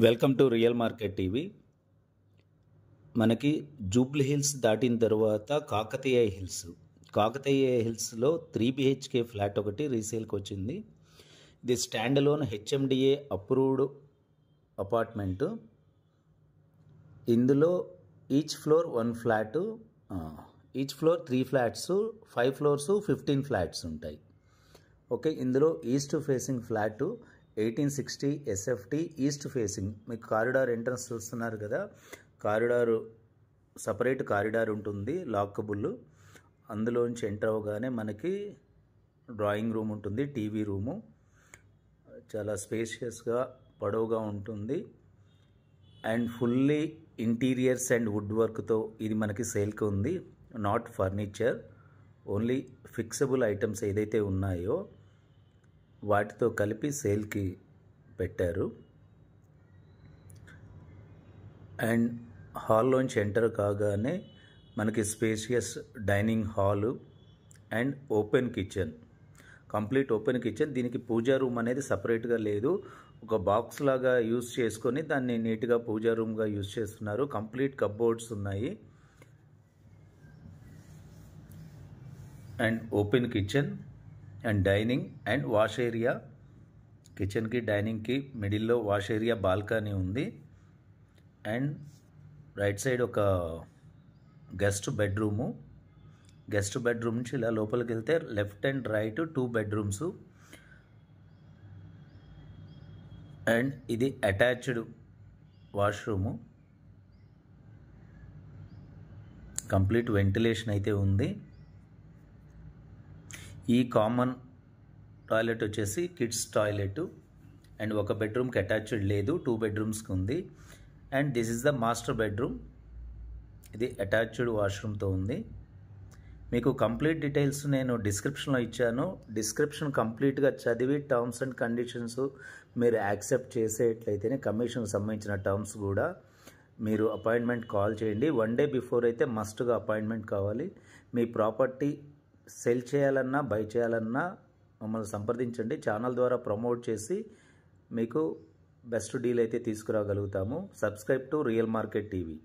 Welcome to real market TV. మనకి Jubilee hills దాటిన తర్వాత కాకతీయ హిల్స్లో 3 BHK ఫ్లాట్ ఒకటి రీసేల్కి వచ్చింది. ఇది stand alone HMDA approved apartment. ఇందులో each floor 1 flat, each floor 3 flats, 5 floors 15 flats ఉంటాయి. ఓకే, ఇందులో east facing flat 1860 SFT east facing. మీకు కారిడార్ ఎంట్రన్స్ చూస్తున్నారు కదా, సపరేట్ కారిడార్ ఉంటుంది, లాకబుల్. అందులోంచి ఎంటర్ అవ్వగానే మనకి డ్రాయింగ్ రూమ్ ఉంటుంది, టీవీ రూము. చాలా స్పేషియస్గా పొడవుగా ఉంటుంది and fully interiors and wood వర్క్తో ఇది మనకి సేల్కి ఉంది. Not furniture, only fixable items ఏదైతే ఉన్నాయో వాటితో కలిపి సేల్కి పెట్టారు. అండ్ హాల్లోంచి ఎంటర్ కాగానే మనకి spacious dining hall and open kitchen, complete open kitchen. దీనికి పూజా రూమ్ అనేది సపరేట్గా లేదు, ఒక బాక్స్ లాగా యూజ్ చేసుకొని దాన్ని నీట్గా పూజా రూమ్గా యూజ్ చేస్తున్నారు. కంప్లీట్ కప్బోర్డ్స్ ఉన్నాయి and open kitchen and dining and wash area. కిచెన్కి డైనింగ్కి మిడిల్లో వాష్ ఏరియా, బాల్కనీ ఉంది. అండ్ రైట్ సైడ్ ఒక గెస్ట్ బెడ్రూమ్ నుంచి ఇలా లోపలికి వెళ్తే left and right 2 bedrooms. And ఇది అటాచ్డ్ వాష్రూము, కంప్లీట్ వెంటిలేషన్ అయితే ఉంది. ఈ కామన్ టాయిలెట్ వచ్చేసి కిడ్స్ టాయిలెట్ అండ్ ఒక బెడ్రూమ్కి అటాచ్డ్ లేదు, 2 బెడ్రూమ్స్కి ఉంది. And this is the master bedroom, ఇది అటాచ్డ్ వాష్రూమ్తో ఉంది. మీకు కంప్లీట్ డీటెయిల్స్ నేను డిస్క్రిప్షన్లో ఇచ్చాను. డిస్క్రిప్షన్ కంప్లీట్గా చదివి టర్మ్స్ అండ్ కండిషన్స్ మీరు యాక్సెప్ట్ చేసేట్లయితేనే కమిషన్కి సంబంధించిన టర్మ్స్ కూడా మీరు అపాయింట్మెంట్ కాల్ చేయండి. 1 డే బిఫోర్ అయితే మస్ట్గా అపాయింట్మెంట్ కావాలి. మీ ప్రాపర్టీ సెల్ చేయాలన్నా బై చేయాలన్నా మమ్మల్ని సంప్రదించండి. ఛానల్ ద్వారా ప్రమోట్ చేసి మీకు బెస్ట్ డీల్ అయితే తీసుకురాగలుగుతాము. Subscribe to real market TV.